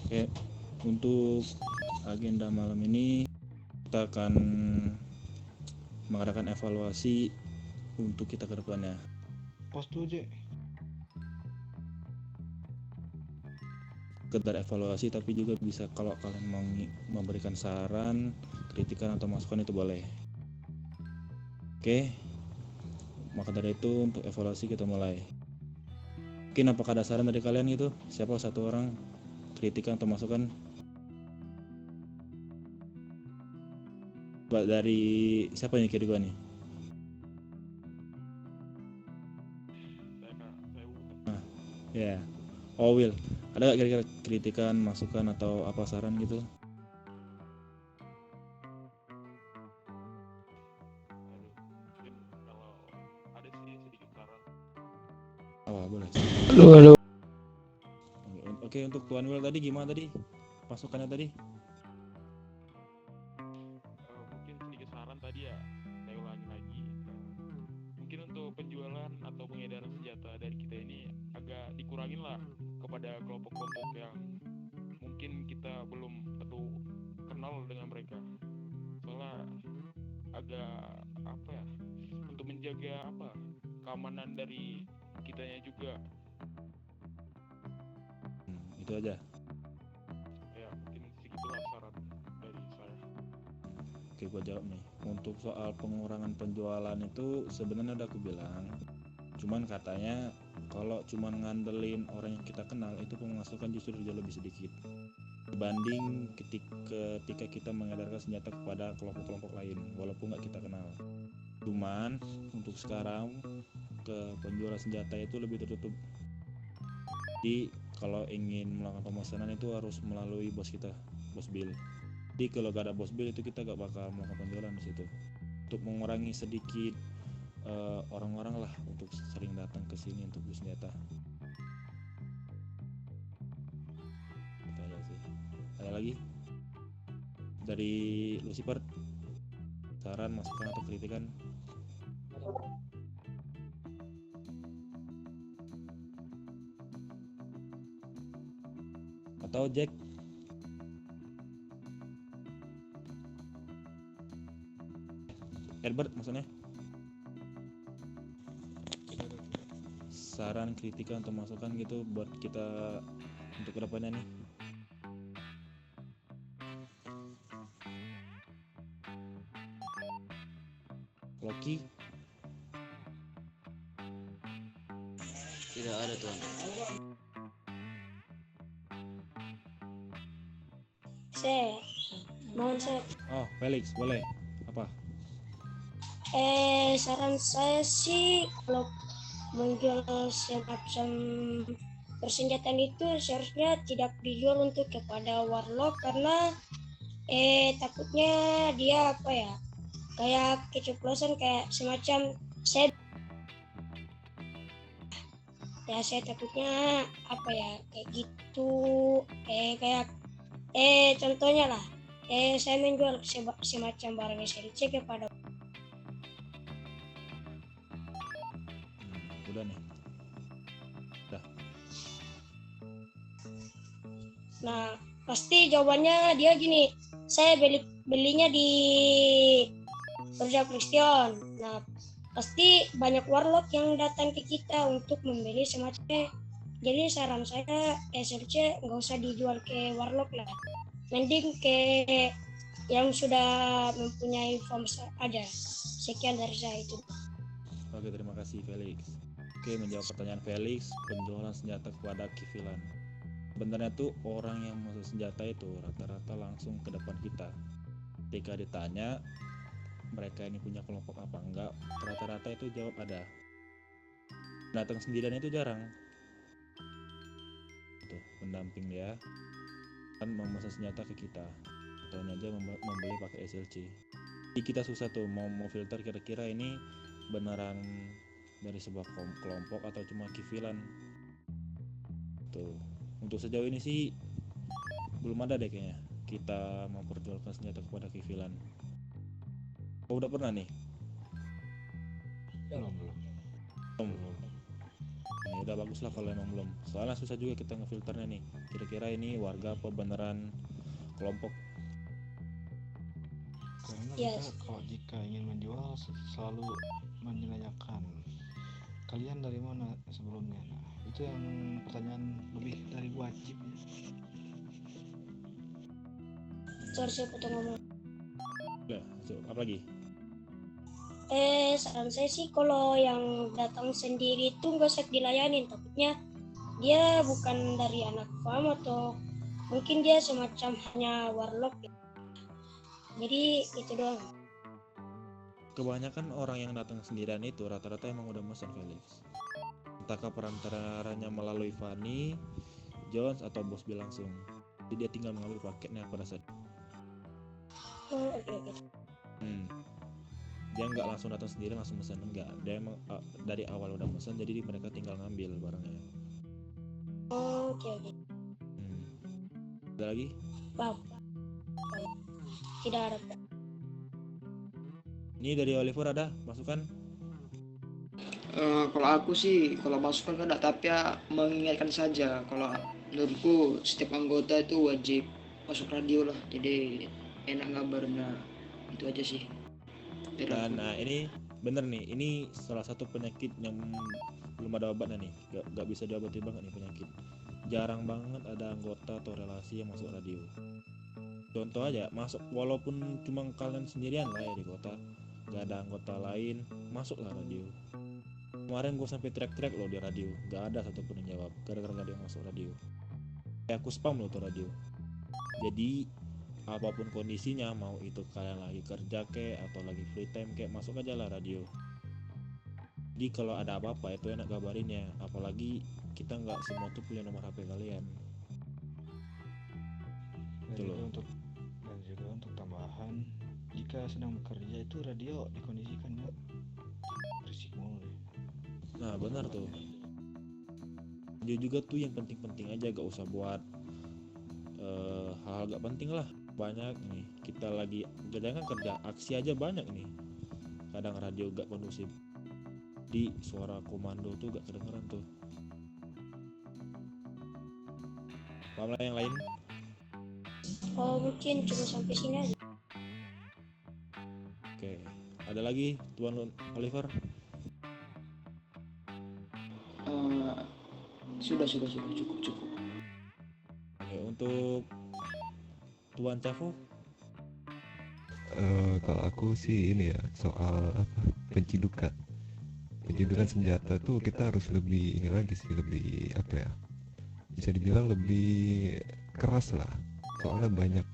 Oke, untuk agenda malam ini kita akan mengadakan evaluasi untuk kita ke depannya. Pos tuh aja. Sekedar evaluasi, tapi juga bisa kalau kalian mau memberikan saran, kritikan atau masukan itu boleh. Oke, maka dari itu untuk evaluasi kita mulai. Mungkin apakah ada saran dari kalian gitu? Siapa satu orang kritikan atau masukan? Dari siapa nih kira-kira nih? Ya, oh Will, ada gak kira-kira kritikan, masukan atau apa saran gitu? Mungkin kalau ada sih sedikit saran. Oh boleh. Halo. Oke, untuk Tuan Will tadi gimana tadi? Masukannya tadi? Mungkin sedikit saran tadi ya, saya ulangi lagi. Mungkin untuk penjualan atau pengedaran senjata dari kita ini agak dikurangin lah kepada kelompok-kelompok yang mungkin kita belum atau kenal dengan mereka. Soalnya agak apa ya, untuk menjaga keamanan dari kitanya juga. Itu aja. Ya mungkin segitulah saran dari saya. Oke, gua jawab nih. Untuk soal pengurangan penjualan itu sebenarnya udah aku bilang. Cuman katanya kalau cuman ngandelin orang yang kita kenal itu pemasukan justru jauh lebih sedikit dibanding ketika kita mengedarkan senjata kepada kelompok-kelompok lain walaupun nggak kita kenal. Cuman untuk sekarang ke penjualan senjata itu lebih tertutup. Jadi kalau ingin melakukan pemesanan itu harus melalui bos kita, bos Bill. Jadi kalau gak ada bos Bill itu kita gak bakal melakukan penjualan di situ. Untuk mengurangi sedikit orang-orang lah untuk sering datang ke sini untuk beli senjata. Itu aja sih. Ada lagi dari Lucifer? Saran, masukan atau kritikan? Atau Jack? Herbert maksudnya? Saran, kritikan atau masukan gitu buat kita untuk kedepannya nih. Loki? Tidak ada tuan. Mohon saya. Oh, Felix, boleh. Apa? Saran saya sih kalau menjual semacam persenjataan itu seharusnya tidak dijual untuk kepada warlock karena takutnya dia kayak keceplosan kayak semacam saya takutnya kayak gitu kayak contohnya lah saya menjual semacam barang SLC kepada Udah nih. Udah. Nah, pasti jawabannya dia gini, saya belinya di Perja Kristion. Nah, pasti banyak warlock yang datang ke kita untuk membeli semacamnya. Jadi saran saya SLC nggak usah dijual ke warlock lah. Mending ke yang sudah mempunyai form aja. Sekian dari saya itu. Oke, terima kasih Felix. Oke, menjawab pertanyaan Felix, penjualan senjata kepada Kivilan. Sebenarnya tuh orang yang masuk senjata itu rata-rata langsung ke depan kita. Ketika ditanya mereka ini punya kelompok apa enggak, rata-rata itu jawab ada. Datang sendirian itu jarang. Tuh, pendamping dia kan memesan senjata ke kita. Contohnya aja membeli pakai SLC. Jadi kita susah tuh mau filter kira-kira ini beneran dari sebuah kelompok atau cuma kifilan. Tuh, untuk sejauh ini sih belum ada deh kayaknya kita memperjualkan senjata kepada kifilan. Oh, udah pernah nih? Belum. Nah, udah bagus lah. Kalau emang belum, soalnya susah juga kita ngefilternya nih, kira-kira ini warga apa beneran kelompok. Karena Yes. kita kalau jika ingin menjual selalu menanyakan kalian dari mana sebelumnya. Nah, itu yang pertanyaan lebih dari wajib ya. Sorry saya potong ngomong. Udah, apa lagi? Saran saya sih kalau yang datang sendiri itu nggak usah dilayanin, takutnya dia bukan dari anak farm atau mungkin dia semacam hanya warlock ya. Jadi itu doang. Kebanyakan orang yang datang sendirian itu rata-rata emang udah mesen Felix. Entahkah perantaranya melalui Fanny, Jones, atau bos bill langsung. Jadi dia tinggal mengambil paketnya pada saat Oh, oke. dia nggak langsung datang sendiri langsung mesen, enggak. Dia emang dari awal udah mesen, jadi mereka tinggal ngambil barangnya. Oh, oke. Ada lagi? Paham. Tidak ada. Ini dari Oliver ada masukan? Kalau aku sih, kalau masukan kan enggak, tapi ya mengingatkan saja. Kalau menurutku setiap anggota itu wajib masuk radio lah, jadi enak ngabarnya. Itu aja sih. Dari aku. Dan ini bener nih, ini salah satu penyakit yang belum ada obatnya nih, gak bisa diobati banget nih penyakit. Jarang banget ada anggota atau relasi yang masuk radio. Contoh aja, masuk walaupun cuma kalian sendirian lah ya di kota, gak ada anggota lain, masuklah radio. Kemarin gue sampai teriak-teriak loh di radio, gak ada satupun yang jawab, gara-gara gak ada yang masuk radio. Kayak aku spam loh tuh radio. Jadi apapun kondisinya, mau itu kalian lagi kerja kek atau lagi free time kek, masuk aja lah radio. Jadi kalau ada apa-apa itu enak kabarinnya, apalagi kita nggak semua tuh punya nomor HP kalian. Dan juga untuk tambahan, jika sedang bekerja itu radio dikondisikan ya berisik mulu ya. Nah benar tuh, dia juga tuh yang penting-penting aja, gak usah buat hal gak penting lah. Banyak nih, kita lagi kadang kerja aksi aja banyak nih, kadang radio gak kondusif, di suara komando tuh gak kedengeran tuh. Paham lah yang lain? Oh, mungkin cuma sampai sini aja. Oke, ada lagi Tuan Oliver? Sudah cukup. Oke, untuk Tuan Cavo? Kalau aku sih ini ya, soal pencidukan senjata tuh kita harus lebih ini lagi sih, lebih apa ya, bisa dibilang lebih keras lah. Soalnya banyak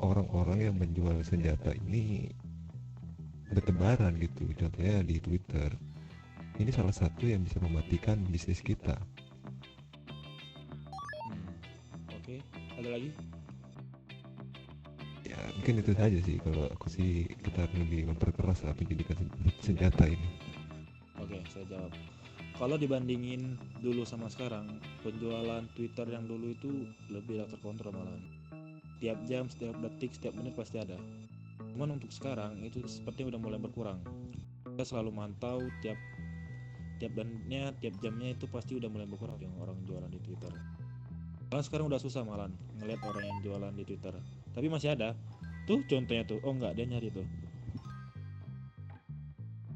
orang-orang yang menjual senjata ini bertebaran gitu, contohnya di Twitter. Ini salah satu yang bisa mematikan bisnis kita. Oke, ada lagi? Ya mungkin itu saja sih, kalau aku sih kita lebih memperkeras lah pendidikan senjata ini. Oke, saya jawab. Kalau dibandingin dulu sama sekarang, penjualan Twitter yang dulu itu lebih terkontrol malahan. Tiap jam, setiap detik, setiap menit pasti ada. Cuman untuk sekarang itu sepertinya udah mulai berkurang. Kita selalu mantau tiap jamnya itu pasti udah mulai berkurang yang orang jualan di Twitter. Malah sekarang udah susah malahan ngelihat orang yang jualan di Twitter. Tapi masih ada. Tuh contohnya tuh. Oh enggak, dia nyari tuh.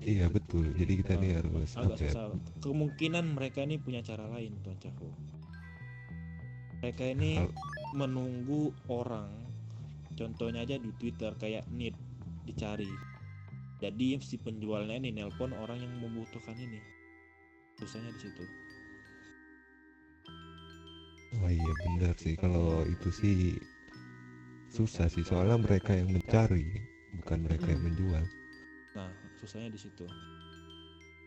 Iya betul, jadi kita nih harus agak susah. Kemungkinan mereka ini punya cara lain, Tuan Cavo. Mereka ini menunggu orang, contohnya aja di Twitter kayak need dicari. Jadi si penjualnya ini nelpon orang yang membutuhkan ini. Susahnya di situ. Oh iya benar sih, kalau itu sih susah sih, soalnya mereka yang mencari, bukan mereka yang menjual. Nah, susahnya di situ.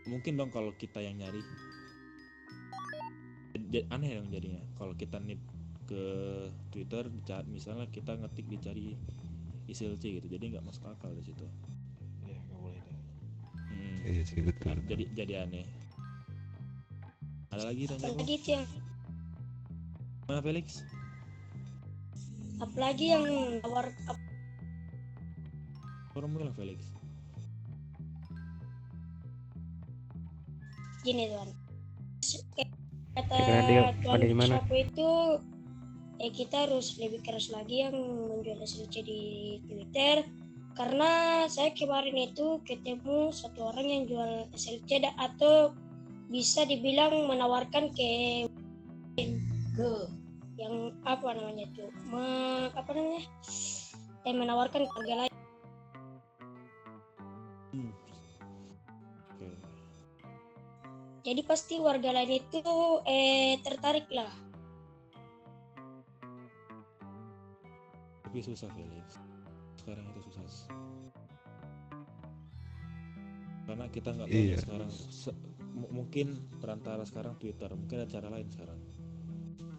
Mungkin dong kalau kita yang nyari. Aneh dong jadinya. Kalau kita need ke Twitter, misalnya kita ngetik dicari ISLC gitu, jadi nggak masuk akal di situ. Ya nggak boleh itu. Iya sih betul. Jadi aneh. Ada lagi tanya Apalagi itu yang mana Felix? apalagi yang Orang bilang Felix. gini Tuan. kata Kira-kira dia Tuan pada di mana? Sapu itu kita harus lebih keras lagi yang menjual SLC di Twitter, karena saya kemarin itu ketemu satu orang yang jual SLC atau bisa dibilang menawarkan ke yang apa namanya itu menawarkan harga lain. Oke. Jadi pasti warga lain itu tertarik lah. Tapi susah Felix, sekarang itu susah karena kita nggak tahu Iya. sekarang mungkin perantara sekarang Twitter, mungkin ada cara lain sekarang.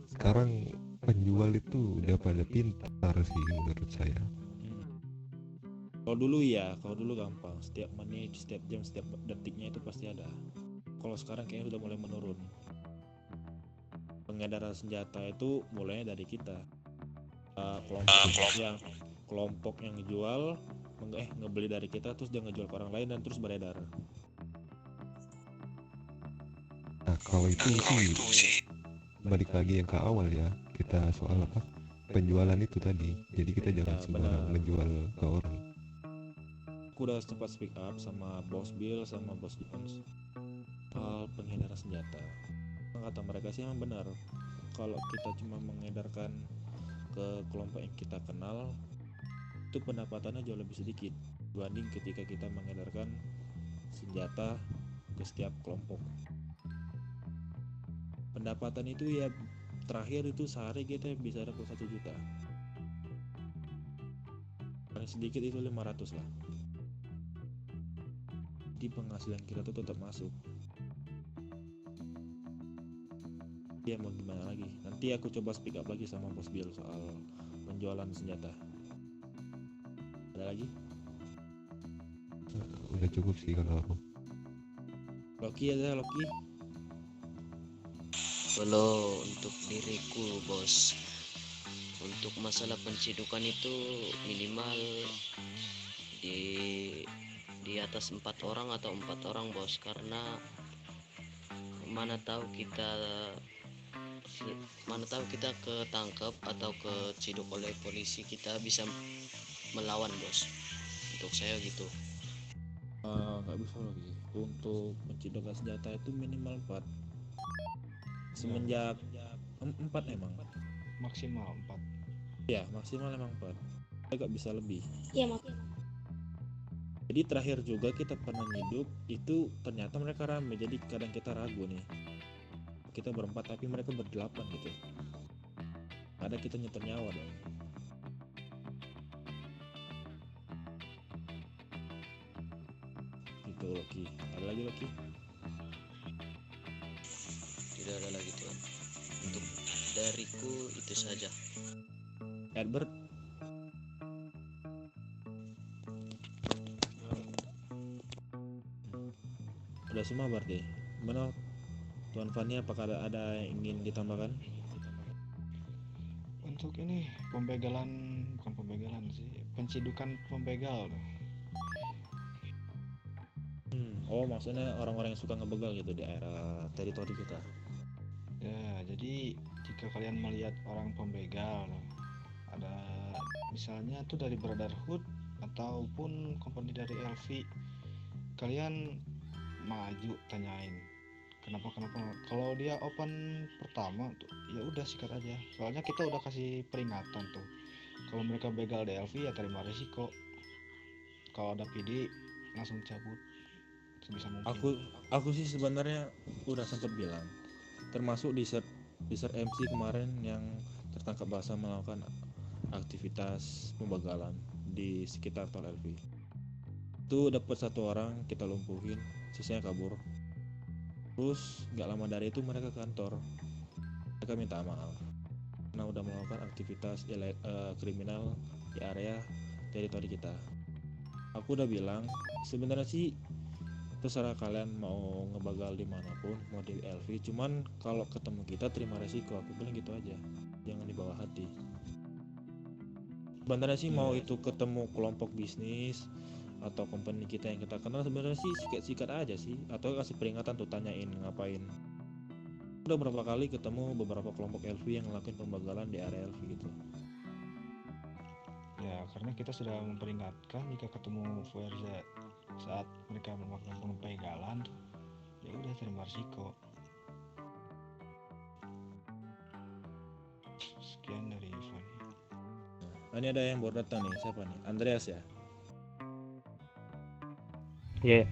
Sekarang penjual itu udah pada pintar sih menurut saya. Kalau dulu gampang, setiap menit, setiap jam, setiap detiknya itu pasti ada. Kalau sekarang kayaknya sudah mulai menurun. Pengedaran senjata itu mulainya dari kita. Kelompok yang ngejual ngebeli dari kita, terus dia ngejual ke orang lain dan terus beredar. Nah kalau itu sih balik lagi yang ke awal ya, kita soal apa, penjualan itu tadi. Jadi kita jangan Ya, sembarang benar. menjual ke orang. Aku udah sempat speak up sama Bos Bill sama Bos Jones soal pengedaran senjata. Kata mereka sih emang benar, kalau kita cuma mengedarkan ke kelompok yang kita kenal, itu pendapatannya jauh lebih sedikit dibanding ketika kita mengedarkan senjata ke setiap kelompok. Pendapatan itu ya terakhir itu sehari kita bisa dapat 1 juta, paling sedikit itu 500 lah. Di penghasilan kita tuh tetap masuk. Ya mau gimana lagi, nanti aku coba speak up lagi sama Bos Bill soal penjualan senjata. Ada lagi? Udah cukup sih kalau aku. Loki aja, Loki. Kalau untuk diriku bos, untuk masalah pencidukan itu minimal di atas 4 orang atau 4 orang bos, karena mana tahu kita ketangkep atau keciduk oleh polisi, kita bisa melawan bos. Untuk saya gitu. Nggak bisa lagi. Untuk mencidukkan senjata itu minimal 4. Semenjak 4 emang. Maksimal 4. Ya maksimal emang 4. Nggak bisa lebih. Iya mak. Jadi terakhir juga kita pernah nyiduk itu ternyata mereka rame. Jadi kadang kita ragu nih. Kita berempat tapi mereka berdelapan gitu. Ada kita nyetor nyawa dong. Gitu Loki. Ada lagi Loki? Tidak ada lagi tuan. Untuk dariku itu saja. Edward? Udah semua berarti. Gimana Tuan Fani, apakah ada yang ingin ditambahkan? Untuk ini bukan pembegalan sih, pencidukan pembegal. Oh maksudnya orang-orang yang suka ngebegal gitu di area teritori kita. Ya, jadi jika kalian melihat orang pembegal, ada misalnya tuh dari Brotherhood ataupun company dari LV, kalian maju tanyain kenapa. Kalau dia open pertama tuh ya udah sikat aja, soalnya kita udah kasih peringatan tuh. Kalau mereka begal di LV ya terima risiko. Kalau ada PD langsung cabut sebisa mungkin. Aku sih sebenarnya udah sempat bilang, termasuk di set MC kemarin yang tertangkap basah melakukan aktivitas pembegalan di sekitar tol LV. Itu dapat 1 orang kita lumpuhin, sisanya kabur. Terus nggak lama dari itu mereka ke kantor, mereka minta maaf karena udah melakukan aktivitas kriminal di area teritori kita. Aku udah bilang sebenarnya sih terserah kalian mau ngebagal dimanapun, mau di LV, cuman kalau ketemu kita terima resiko. Aku bilang gitu aja, jangan dibawa hati. Sebenarnya sih mau itu ketemu kelompok bisnis atau company kita yang kita kenal, sebenarnya sih sikat-sikat aja sih, atau kasih peringatan tuh, tanyain ngapain. udah berapa kali ketemu beberapa kelompok LV yang ngelakuin pembegalan di area LV gitu. Ya, karena kita sudah memperingatkan jika ketemu Verza saat mereka melakukan pembegalan, ya udah terima risiko. Sekian dari Ivan. Nah, ini ada yang baru datang nih, siapa nih? Andreas ya? Iya.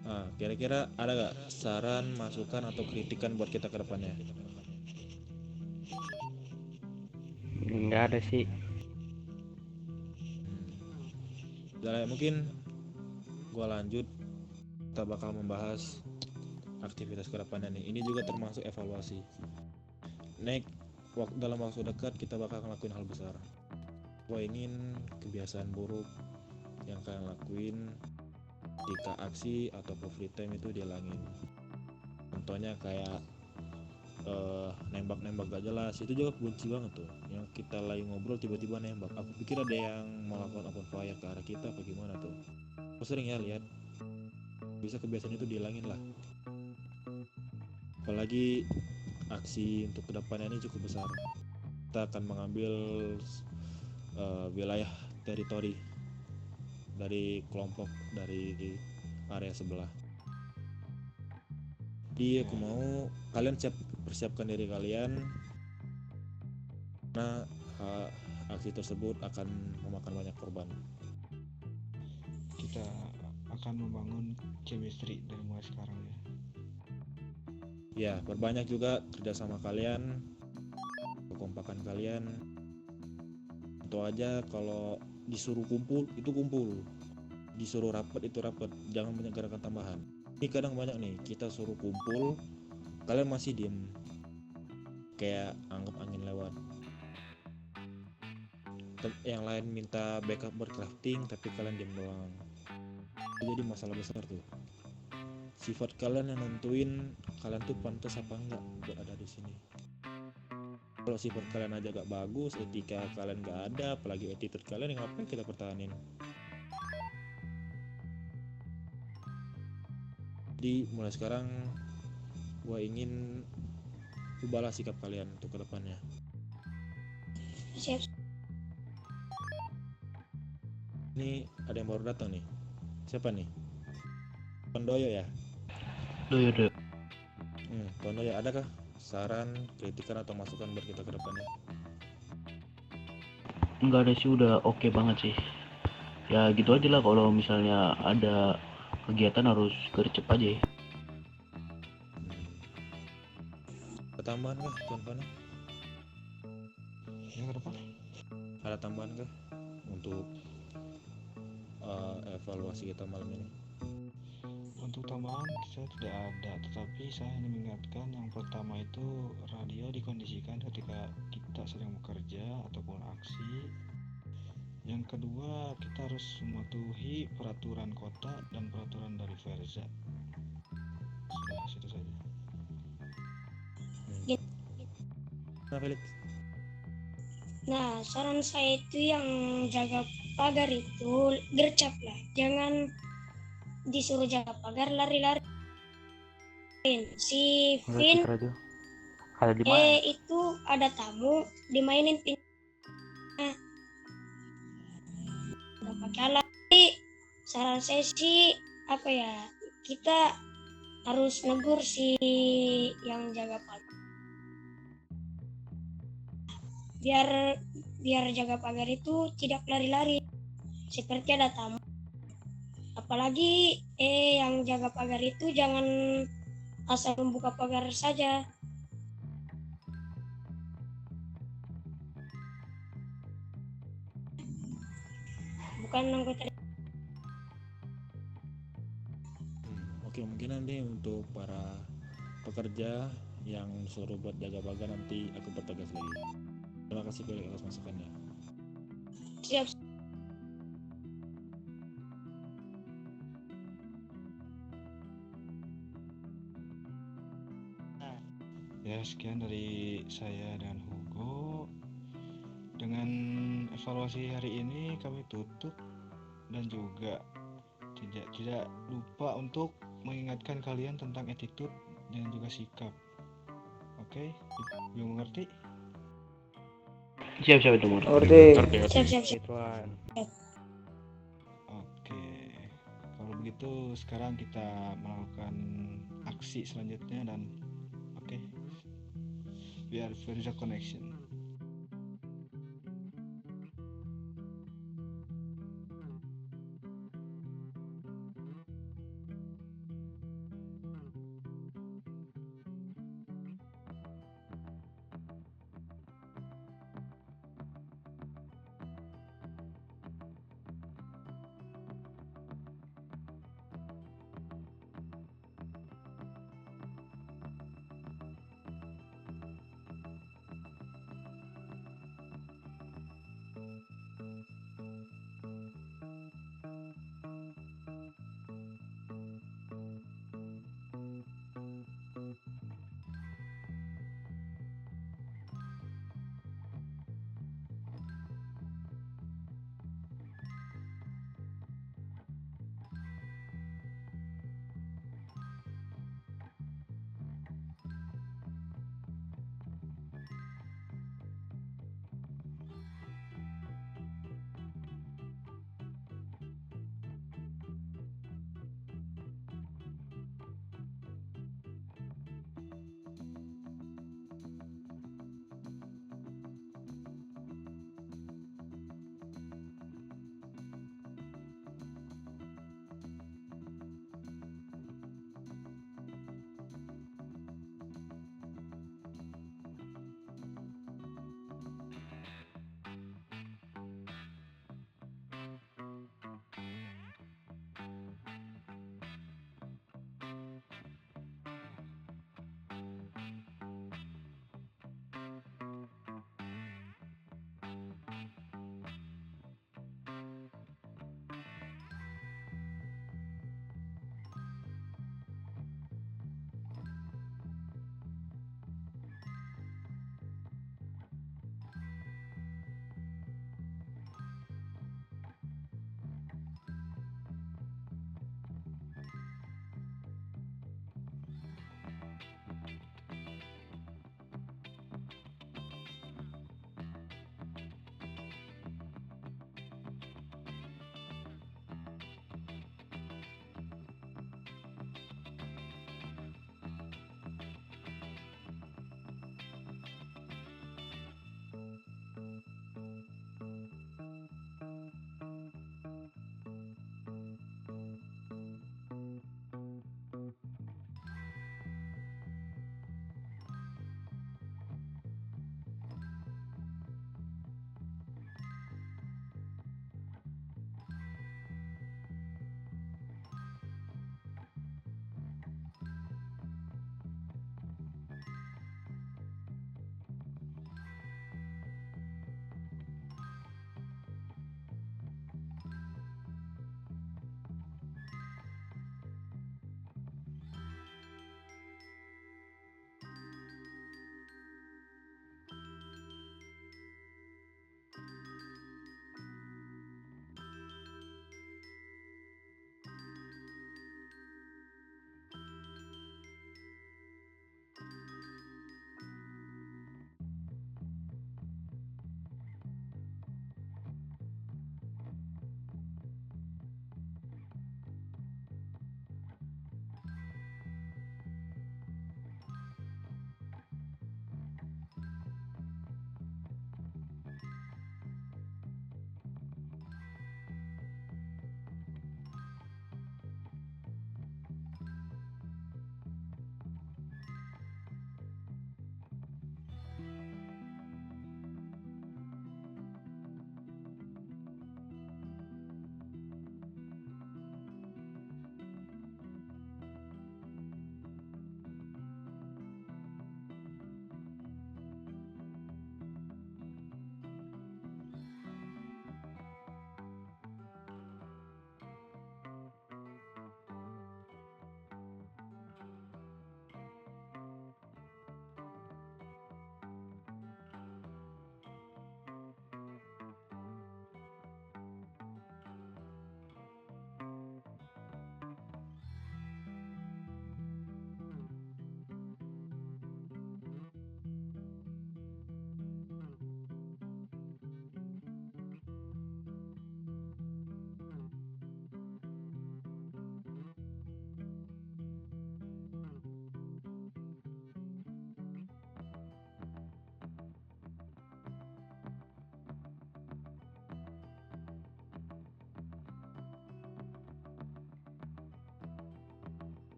Nah, kira-kira ada gak saran, masukan, atau kritikan buat kita ke depannya? Nggak ada sih. Udah, mungkin gua lanjut, kita bakal membahas aktivitas ke depannya nih. Ini juga termasuk evaluasi. Dalam waktu dekat kita bakal ngelakuin hal besar. Gua ingin kebiasaan buruk yang kalian lakuin ketika aksi atau free time itu dihilangin. Contohnya kayak nembak-nembak gak jelas, itu juga benci banget tuh. Yang kita lagi ngobrol tiba-tiba nembak. Aku pikir ada yang melakukan open fire ke arah kita apa gimana tuh. Aku sering ya lihat. Bisa kebiasaan itu dihilangin lah. Apalagi aksi untuk kedepannya ini cukup besar. Kita akan mengambil wilayah teritori dari kelompok dari area sebelah. Jadi aku mau kalian persiapkan diri kalian, karena aksi tersebut akan memakan banyak korban. Kita akan membangun chemistry dari mulai sekarang ya. Ya, perbanyak juga kerjasama kalian, kekompakan kalian. Itu aja, kalau disuruh kumpul itu kumpul, disuruh rapat itu rapat, jangan banyak gerakan tambahan. Ini kadang banyak nih, kita suruh kumpul, kalian masih diem, kayak anggap angin lewat. Yang lain minta backup bercrafting, tapi kalian diem doang. Itu jadi masalah besar tuh. Sifat kalian yang nentuin kalian tuh pantas apa enggak buat ada di sini. Kalau sifat kalian aja gak bagus, etika kalian gak ada, apalagi attitude kalian, yang ngapain kita pertahanin? Jadi mulai sekarang gue ingin ubahlah sikap kalian untuk kedepannya. Siap. Ini ada yang baru datang nih. Siapa nih? Tondoyo ya? Doyo. Tondoyo, adakah saran, kritikan, atau masukan buat kita ke depannya? Nggak ada sih, udah oke banget sih. Ya gitu aja lah, kalau misalnya ada kegiatan harus gercep aja ya. Ada tambahan kah tuan-tuannya? Ya ke depan. Ada tambahan kah untuk evaluasi kita malam ini? Untuk tambahan saya tidak ada, tetapi saya hanya mengingatkan yang pertama itu radio dikondisikan ketika kita sedang bekerja ataupun aksi. Yang kedua, kita harus mematuhi peraturan kota dan peraturan dari Verza. Sudah, situ saja. Nah, Felix. Nah, saran saya itu yang jaga pagar itu gercep lah. Jangan disuruh jaga pagar lari-lari. Si Vin Ada di mana? itu ada tamu dimainin pin. Udah pakai alat. Jadi, saran saya sih apa ya, kita harus negur si yang jaga pagar. Biar jaga pagar itu tidak lari-lari seperti ada tamu. Apalagi yang jaga pagar itu jangan asal membuka pagar saja. Bukan anggota. Oke, mungkin nanti untuk para pekerja yang disuruh buat jaga pagar nanti aku pertegas lagi. Terima kasih Felix atas masukannya. Siap. Ya, sekian dari saya dan Hugo. Dengan evaluasi hari ini kami tutup, dan juga tidak lupa untuk mengingatkan kalian tentang attitude dan juga sikap. Oke, belum mengerti? Siap itu Mur. Ngerti. Siap. Oke, kalau begitu sekarang kita melakukan aksi selanjutnya dan oke, biar Firza connection.